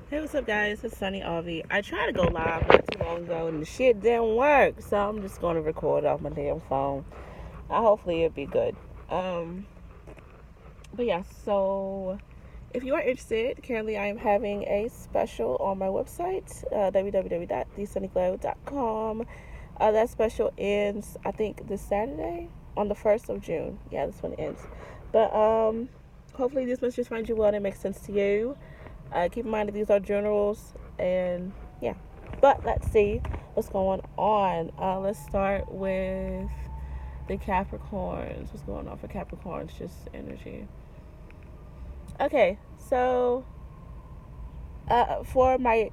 Hey, what's up, guys? It's Sunny Avi. I tried to go live not too long ago and the shit didn't work, so I'm just going to record off my damn phone. Hopefully, it'll be good. Um, but yeah, so if you are interested, currently I am having a special on my website, www.thesunnyglow.com. That special ends, I think, this Saturday on the 1st of June. Yeah, this one ends. But hopefully, this message finds you well and it makes sense to you. Keep in mind that these are journals, and yeah. But let's see what's going on. Let's start with the Capricorns. What's going on for Capricorns? Just energy. Okay, so for my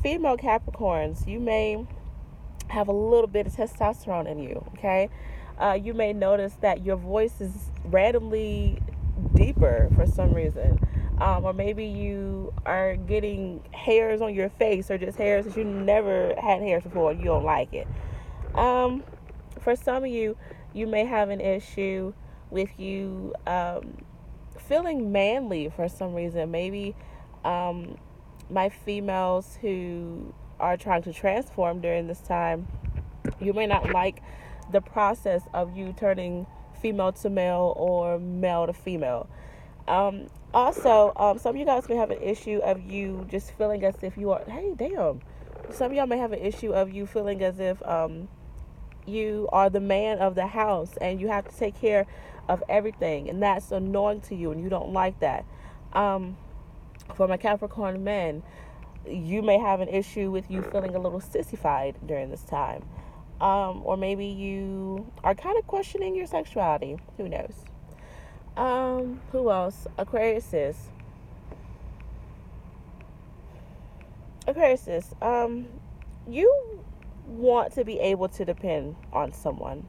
female Capricorns, you may have a little bit of testosterone in you. Okay, you may notice that your voice is randomly deeper for some reason. Or maybe you are getting hairs on your face or just hairs that you never had hairs before and you don't like it. Um, for some of you, you may have an issue with you feeling manly for some reason. Maybe um, my females who are trying to transform during this time, you may not like the process of you turning female to male or male to female. Some of you guys may have an issue of you just feeling as if you are, hey, damn. Some of y'all may have an issue of you feeling as if you are the man of the house and you have to take care of everything, and that's annoying to you and you don't like that. Um, for my Capricorn men, you may have an issue with you feeling a little sissified during this time. Or maybe you are kind of questioning your sexuality. Who knows? Who else? Aquarius. You want to be able to depend on someone,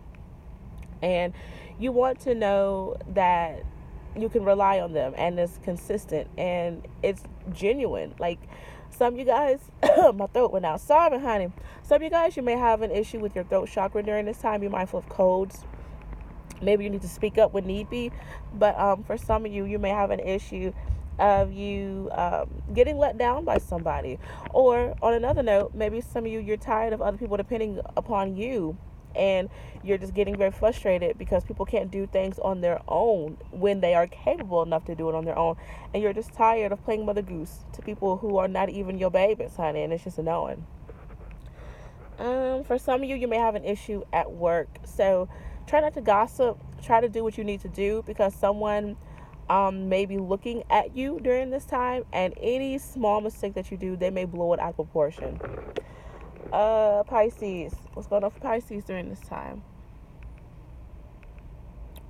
and you want to know that you can rely on them and it's consistent and it's genuine. Like some of you guys, my throat went out. Sorry, honey. Some of you guys, you may have an issue with your throat chakra during this time. Be mindful of codes. Maybe you need to speak up when need be. But for some of you, you may have an issue of you getting let down by somebody. Or on another note, maybe some of you, you're tired of other people depending upon you. And you're just getting very frustrated because people can't do things on their own when they are capable enough to do it on their own. And you're just tired of playing Mother Goose to people who are not even your babies, honey. And it's just annoying. For some of you, you may have an issue at work. So try not to gossip. Try to do what you need to do because someone may be looking at you during this time, and any small mistake that you do, they may blow it out of proportion. Pisces. What's going on for Pisces during this time?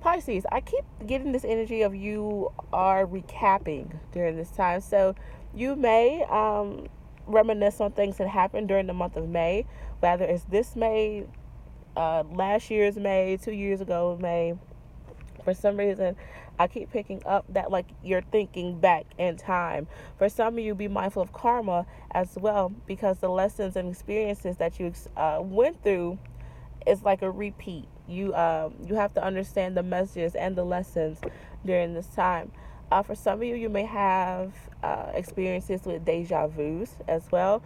Pisces, I keep getting this energy of you are recapping during this time. So you may reminisce on things that happened during the month of May, whether it's this May, last year's May, 2 years ago May. For some reason, I keep picking up that like you're thinking back in time. For some of you, be mindful of karma as well because the lessons and experiences that you went through is like a repeat. You have to understand the messages and the lessons during this time. For some of you, you may have experiences with deja vu's as well.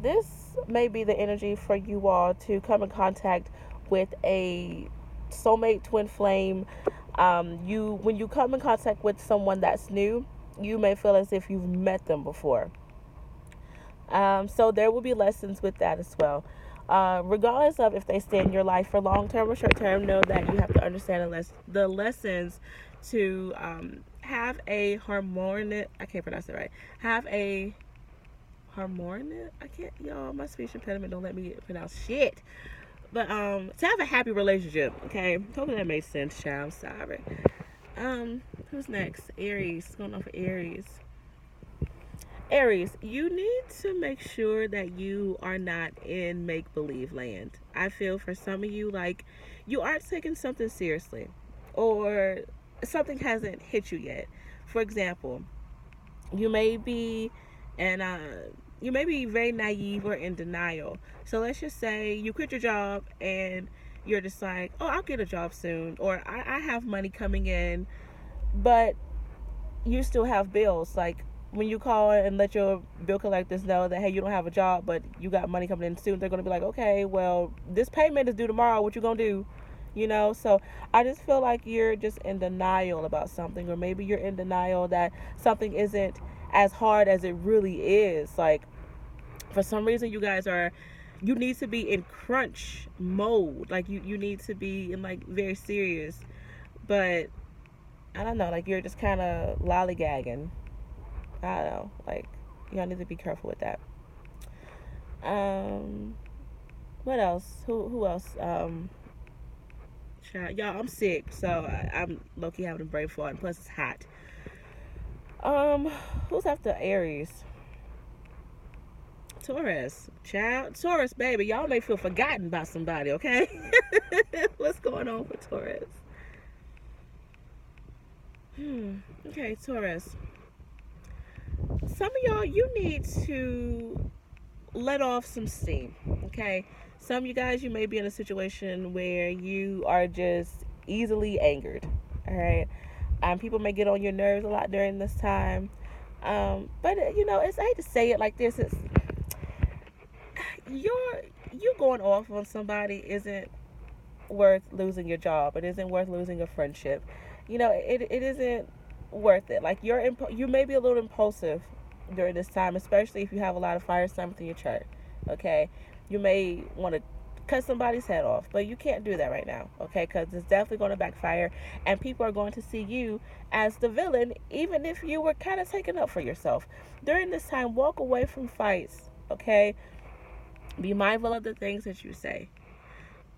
This may be the energy for you all to come in contact with a soulmate twin flame. You when you come in contact with someone that's new, you may feel as if you've met them before. So there will be lessons with that as well. Regardless of if they stay in your life for long term or short term, know that you have to understand the lessons to have a harmonic. I can't pronounce it right. Have a harmonic. I can't. Y'all, my speech impediment don't let me pronounce shit. But to have a happy relationship. Okay, hopefully that makes sense, child. I'm sorry. Who's next? Aries. What's going on for Aries? Aries, you need to make sure that you are not in make believe land. I feel for some of you like you aren't taking something seriously or something hasn't hit you yet. For example, you may be and you may be very naive or in denial. So let's just say you quit your job and you're just like, oh, I'll get a job soon, or I have money coming in, but you still have bills. Like, when you call and let your bill collectors know that, hey, you don't have a job, but you got money coming in soon, they're gonna be like, okay, well, this payment is due tomorrow. What you gonna do? So I just feel like you're just in denial about something, or maybe you're in denial that something isn't as hard as it really is. Like, for some reason, you need to be in crunch mode. Like, you need to be in, like, very serious. But I don't know, like, you're just kind of lollygagging. I don't know, like, y'all need to be careful with that. Um, what else? Who else? Y'all, I'm sick, so I'm low key having a brain fart, and plus it's hot. Um, who's after Aries? Taurus, child, Taurus, baby. Y'all may feel forgotten about somebody, okay? What's going on for Taurus? Okay, Taurus. Some of y'all, you need to let off some steam, okay? Some of you guys, you may be in a situation where you are just easily angered, all right? People may get on your nerves a lot during this time. But I hate to say it like this. It's you going off on somebody isn't worth losing your job. It isn't worth losing a friendship. It isn't worth it. Like, you may be a little impulsive during this time, especially if you have a lot of fire sign within your chart. Okay, you may want to cut somebody's head off, but you can't do that right now, okay? Because it's definitely going to backfire, and people are going to see you as the villain, even if you were kind of taking up for yourself. During this time, walk away from fights, okay? Be mindful of the things that you say.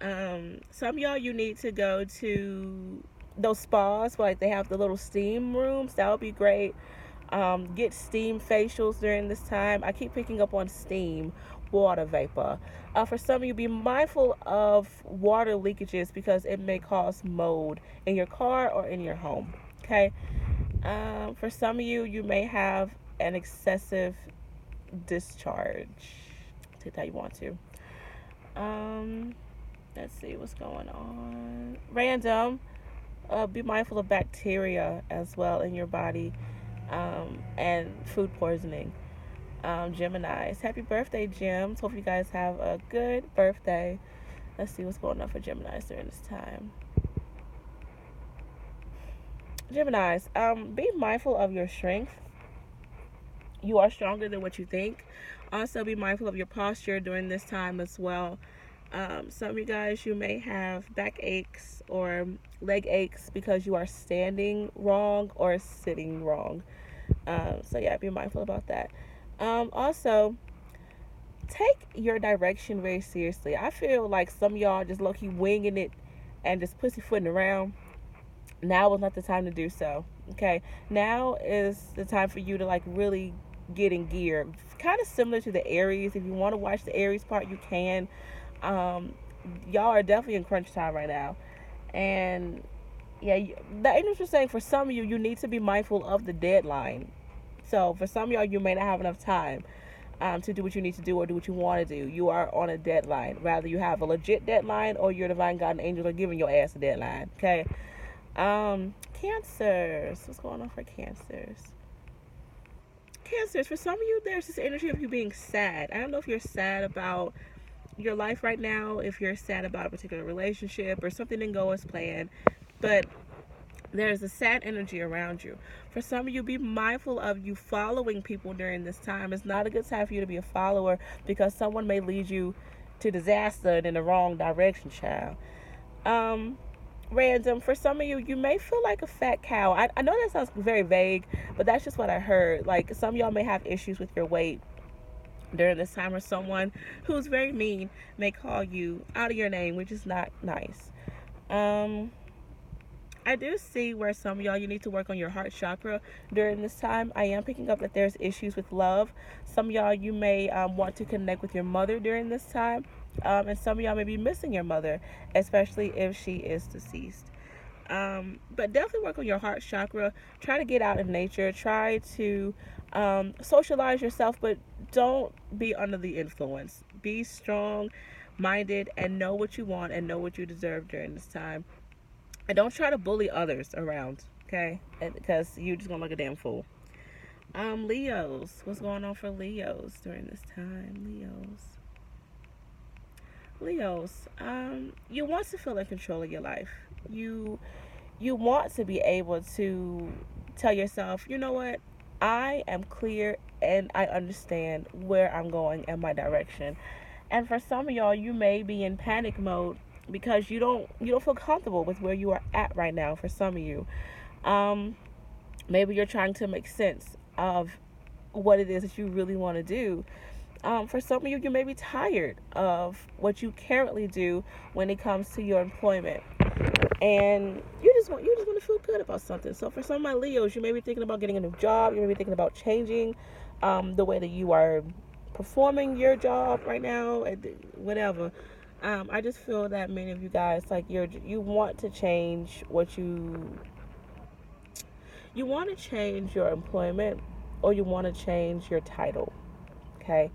Some of y'all, you need to go to those spas where, like, they have the little steam rooms. That would be great. Get steam facials during this time. I keep picking up on steam, water vapor. For some of you, be mindful of water leakages because it may cause mold in your car or in your home. Okay. For some of you, you may have an excessive discharge. Take that you want to. Let's see what's going on. Random. Be mindful of bacteria as well in your body, and food poisoning. Geminis. Happy birthday, Gems. Hope you guys have a good birthday. Let's see what's going on for Geminis during this time. Geminis, be mindful of your strength. You are stronger than what you think. Also, be mindful of your posture during this time as well. Some of you guys, you may have back aches or leg aches because you are standing wrong or sitting wrong. So yeah, be mindful about that. Also, take your direction very seriously. I feel like some of y'all just low-key winging it and just pussyfooting around. Now is not the time to do so. Okay, now is the time for you to, like, really get in gear. Kind of similar to the Aries. If you want to watch the Aries part, you can. Y'all are definitely in crunch time right now, and yeah, the angels were saying for some of you, you need to be mindful of the deadline. So for some of y'all, you may not have enough time to do what you need to do or do what you want to do. You are on a deadline. Rather, you have a legit deadline, or your divine God and angels are giving your ass a deadline. Okay. Cancers. What's going on for Cancers? Cancers. For some of you, there's this energy of you being sad. I don't know if you're sad about your life right now, if you're sad about a particular relationship or something didn't go as planned, but there's a sad energy around you. For some of you, be mindful of you following people during this time. It's not a good time for you to be a follower because someone may lead you to disaster and in the wrong direction, child. Random. For some of you, you may feel like a fat cow. I know that sounds very vague, but that's just what I heard. Like, some of y'all may have issues with your weight during this time, or someone who's very mean may call you out of your name, which is not nice. I do see where some of y'all, you need to work on your heart chakra during this time. I am picking up that there's issues with love. Some of y'all, you may want to connect with your mother during this time. And some of y'all may be missing your mother, especially if she is deceased. But definitely work on your heart chakra. Try to get out in nature. Try to socialize yourself, but don't be under the influence. Be strong minded and know what you want and know what you deserve during this time. And don't try to bully others around, okay? Because you're just gonna look a damn fool. Leos. What's going on for Leos during this time? Leos, you want to feel in control of your life. You want to be able to tell yourself, you know what? I am clear and I understand where I'm going and my direction. And for some of y'all, you may be in panic mode because you don't feel comfortable with where you are at right now. For some of you, um, maybe you're trying to make sense of what it is that you really want to do. For some of you, you may be tired of what you currently do when it comes to your employment, and you just want to feel good about something. So for some of my Leos, you may be thinking about getting a new job. You may be thinking about changing the way that you are performing your job right now, and whatever. I just feel that many of you guys, like, you want to change you want to change your employment, or you want to change your title. Okay.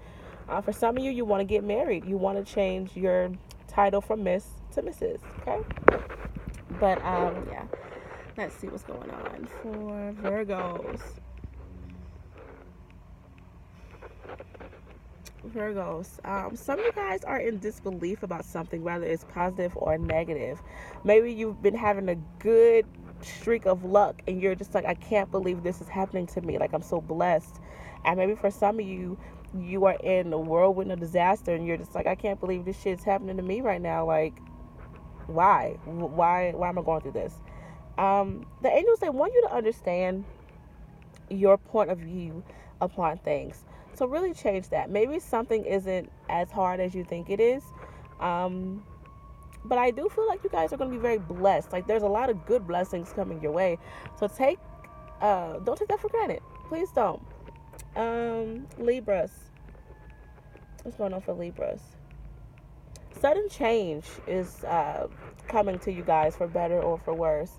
For some of you, you want to get married. You want to change your title from Miss to Mrs. Okay. But yeah. Let's see what's going on for Virgos. Some of you guys are in disbelief about something, whether it's positive or negative. Maybe you've been having a good streak of luck and you're just like, I can't believe this is happening to me. Like, I'm so blessed. And maybe for some of you, you are in a whirlwind of disaster and you're just like, I can't believe this shit's happening to me right now. Like, why am I going through this? The angels, they want you to understand your point of view upon things. So really change that. Maybe something isn't as hard as you think it is. Um, but I do feel like you guys are going to be very blessed. Like, there's a lot of good blessings coming your way. So don't take that for granted. Please don't. Libras. What's going on for Libras? Sudden change is coming to you guys, for better or for worse.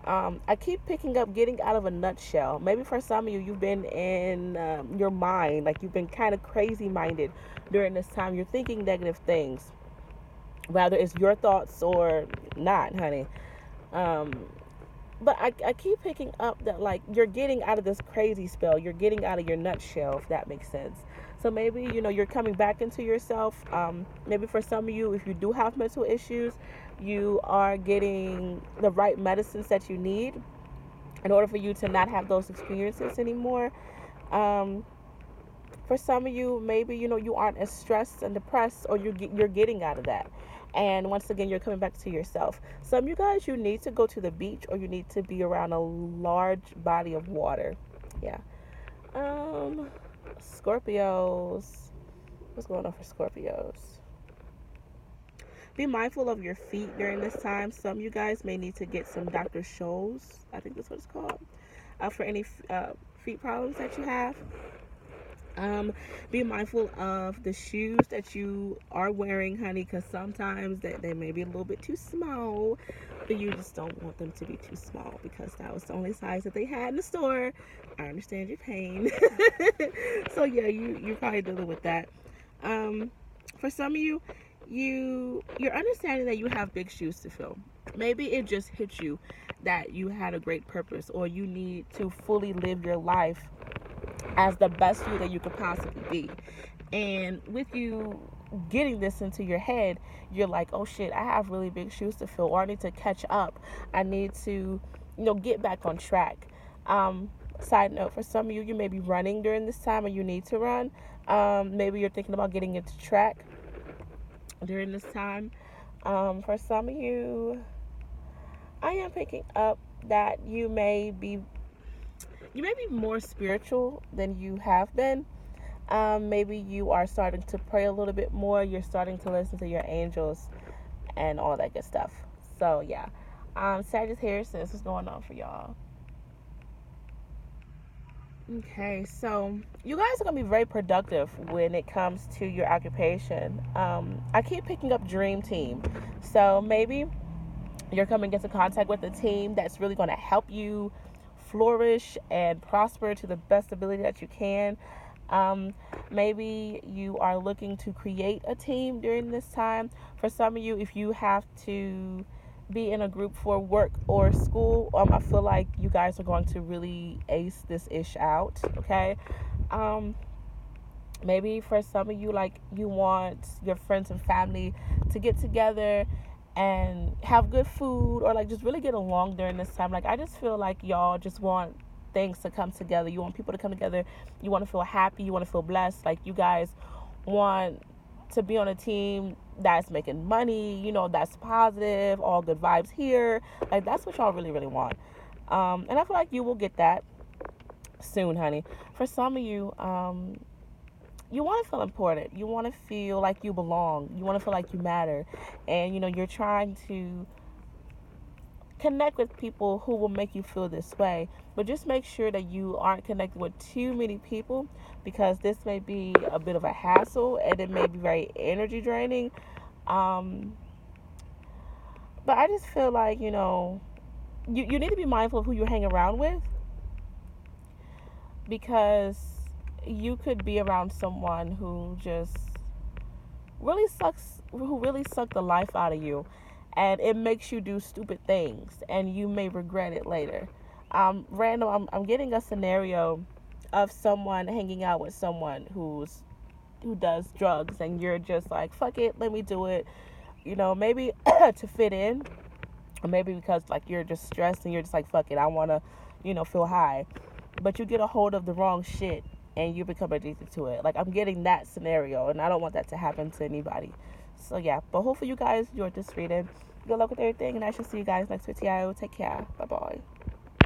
I keep picking up getting out of a nutshell. Maybe for some of you, you've been in your mind, like you've been kind of crazy minded during this time. You're thinking negative things, whether it's your thoughts or not, honey. Um, but I keep picking up that, like, you're getting out of this crazy spell. You're getting out of your nutshell, if that makes sense. So maybe, you're coming back into yourself. Maybe for some of you, if you do have mental issues, you are getting the right medicines that you need in order for you to not have those experiences anymore. Um, for some of you, maybe, you aren't as stressed and depressed, or you're getting out of that. And once again, you're coming back to yourself. Some of you guys, you need to go to the beach, or you need to be around a large body of water. Yeah. Scorpios. What's going on for Scorpios? Be mindful of your feet during this time. Some of you guys may need to get some Dr. Scholl's, I think that's what it's called, for any feet problems that you have. Be mindful of the shoes that you are wearing, honey, because sometimes they may be a little bit too small, but you just don't want them to be too small because that was the only size that they had in the store. I understand your pain. So yeah, you're probably dealing with that. For some of you, you're understanding that you have big shoes to fill. Maybe it just hit you that you had a great purpose, or you need to fully live your life as the best you that you could possibly be. And with you getting this into your head, you're like, oh shit, I have really big shoes to fill, or I need to catch up. I need to, get back on track. Side note, for some of you, you may be running during this time, or you need to run. Maybe you're thinking about getting into track during this time. For some of you, I am picking up that you may be more spiritual than you have been. Maybe you are starting to pray a little bit more. You're starting to listen to your angels and all that good stuff. So yeah, Sagittarius, what's going on for y'all? Okay, so you guys are gonna be very productive when it comes to your occupation. I keep picking up Dream Team, so maybe you're coming into contact with a team that's really going to help you flourish and prosper to the best ability that you can. Maybe you are looking to create a team during this time. For some of you, if you have to be in a group for work or school, I feel like you guys are going to really ace this ish out. Okay. Um, Maybe for some of you, like, you want your friends and family to get together and have good food, or like just really get along during this time. Like, I just feel like y'all just want things to come together. You want people to come together. You want to feel happy. You want to feel blessed. Like, you guys want to be on a team that's making money, that's positive, all good vibes here. Like, that's what y'all really, really want. And I feel like you will get that soon, honey. For some of you, you want to feel important. You want to feel like you belong. You want to feel like you matter. And, you're trying to connect with people who will make you feel this way. But just make sure that you aren't connected with too many people, because this may be a bit of a hassle and it may be very energy draining. Um, but I just feel like, you need to be mindful of who you hang around with, because you could be around someone who just who really suck the life out of you, and it makes you do stupid things, and you may regret it later. Random, I'm getting a scenario of someone hanging out with someone who does drugs, and you're just like, fuck it, let me do it. Maybe to fit in, or maybe because like you're just stressed and you're just like, fuck it, I want to, feel high. But you get a hold of the wrong shit and you become addicted to it. Like, I'm getting that scenario, and I don't want that to happen to anybody. So yeah, but hopefully you guys enjoyed this reading. Good luck with everything, and I shall see you guys next video. Take care. Bye bye.